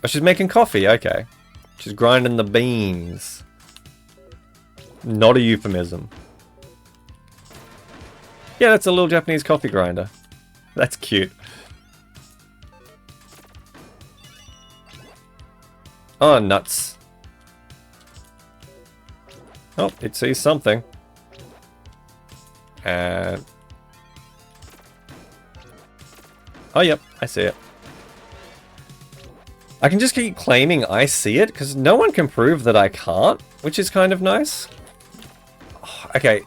Oh, she's making coffee, okay. She's grinding the beans. Not a euphemism. Yeah, that's a little Japanese coffee grinder. That's cute. Oh, nuts. Oh, it sees something. And... Oh, yep, I see it. I can just keep claiming I see it, because no one can prove that I can't, which is kind of nice. Oh, okay.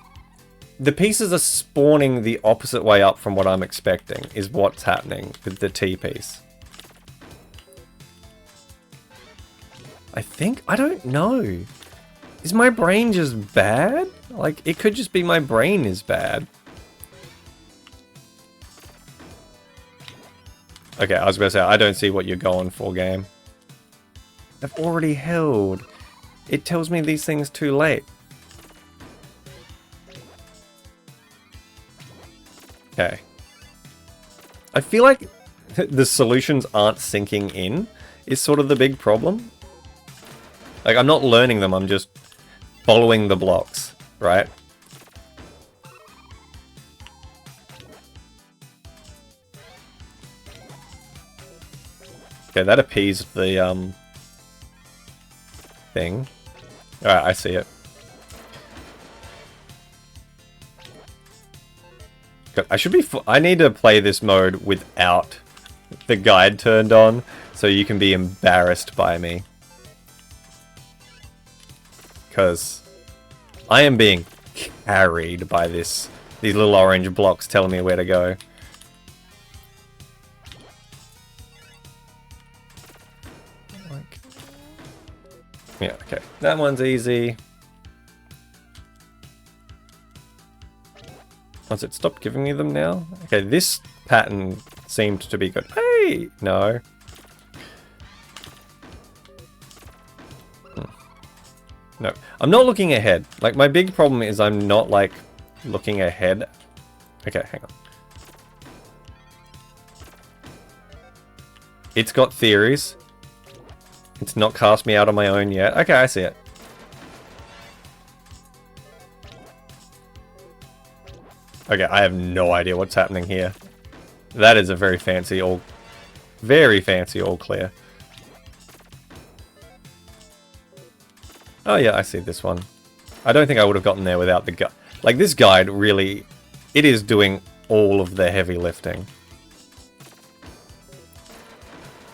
The pieces are spawning the opposite way up from what I'm expecting, is what's happening with the T piece. I think? I don't know. Is my brain just bad? Like, it could just be my brain is bad. Okay, I was going to say, I don't see what you're going for, game. I've already held. It tells me these things too late. Okay. I feel like the solutions aren't sinking in, is sort of the big problem. Like, I'm not learning them, I'm just following the blocks, right? Okay, that appeased the, thing. Alright, I see it. I need to play this mode without the guide turned on, so you can be embarrassed by me. Because I am being carried by these little orange blocks telling me where to go. Yeah, okay. That one's easy. Once it stopped giving me them now? Okay, this pattern seemed to be good. Hey! No. No. I'm not looking ahead. Like, my big problem is I'm not, like, looking ahead. Okay, hang on. It's got theories. It's not cast me out on my own yet. Okay, I see it. Okay, I have no idea what's happening here. That is a very fancy all clear. Oh yeah, I see this one. I don't think I would have gotten there without the guide. Like, this guide really, it is doing all of the heavy lifting.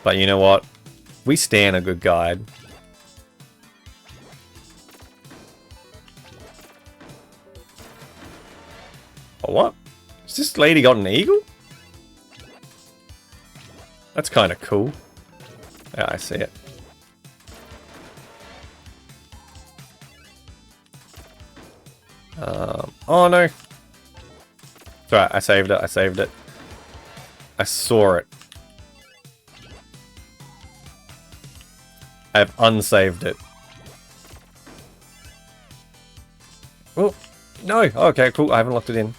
But you know what? We stand a good guide. Oh, what? Has this lady got an eagle? That's kind of cool. Yeah, I see it. Oh no. It's alright, I saved it, I saved it. I saw it. I've unsaved it. Oh, no. Okay, cool. I haven't locked it in.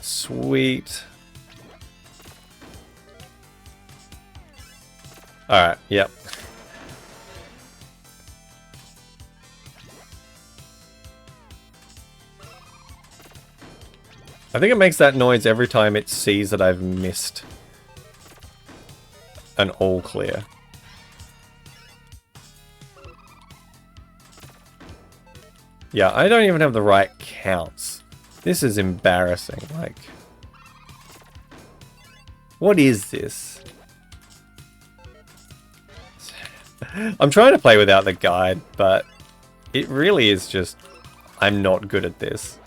Sweet. Alright, yep. I think it makes that noise every time it sees that I've missed an all clear. Yeah, I don't even have the right counts. This is embarrassing, like... What is this? I'm trying to play without the guide, but it really is just... I'm not good at this.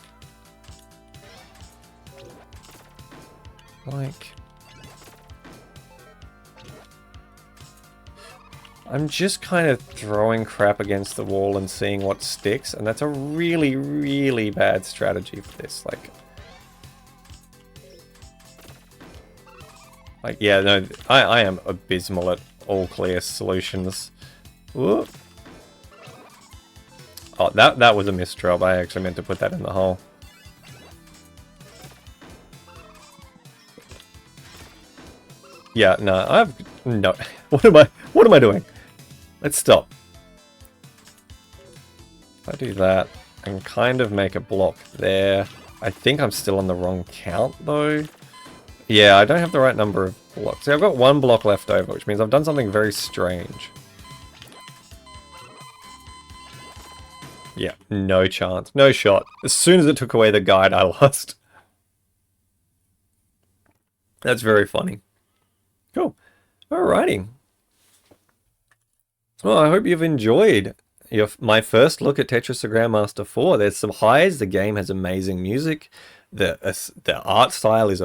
Like... I'm just kind of throwing crap against the wall and seeing what sticks, and that's a really, really bad strategy for this. Like yeah, no, I am abysmal at all clear solutions. Whoop. Oh, that was a missed drop. I actually meant to put that in the hole. Yeah, no, no. What am I doing? Let's stop. If I do that, I can kind of make a block there. I think I'm still on the wrong count, though. Yeah, I don't have the right number of blocks. See, I've got one block left over, which means I've done something very strange. Yeah, no chance. No shot. As soon as it took away the guide, I lost. That's very funny. Cool. Alrighty. Well, I hope you've enjoyed my first look at Tetris the Grand Master 4. There's some highs. The game has amazing music. The art style is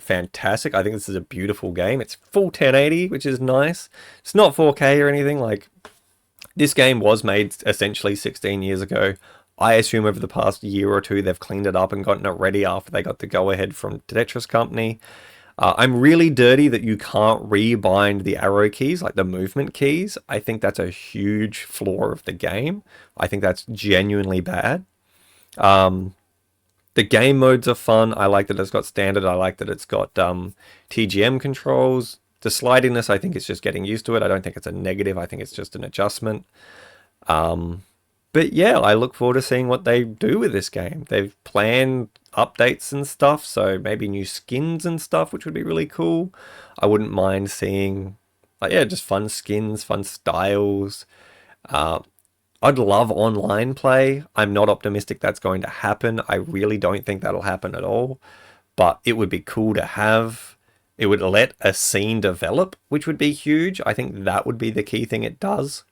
fantastic. I think this is a beautiful game. It's full 1080, which is nice. It's not 4K or anything. Like, this game was made essentially 16 years ago. I assume over the past year or two they've cleaned it up and gotten it ready after they got the go-ahead from Tetris Company. I'm really dirty that you can't rebind the arrow keys, like the movement keys. I think that's a huge flaw of the game. I think that's genuinely bad. The game modes are fun. I like that it's got standard. I like that it's got TGM controls. The slidiness, I think it's just getting used to it. I don't think it's a negative. I think it's just an adjustment. But yeah, I look forward to seeing what they do with this game. They've planned updates and stuff, so maybe new skins and stuff, which would be really cool. I wouldn't mind seeing, like, yeah, just fun skins, fun styles. I'd love online play. I'm not optimistic that's going to happen. I really don't think that'll happen at all. But it would be cool to have. It would let a scene develop, which would be huge. I think that would be the key thing it does.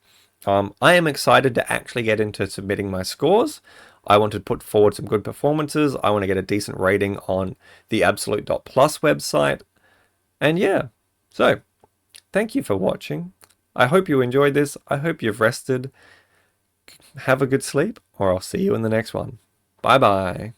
I am excited to actually get into submitting my scores. I want to put forward some good performances. I want to get a decent rating on the Absolute.Plus website. And yeah, so thank you for watching. I hope you enjoyed this. I hope you've rested. Have a good sleep, or I'll see you in the next one. Bye bye.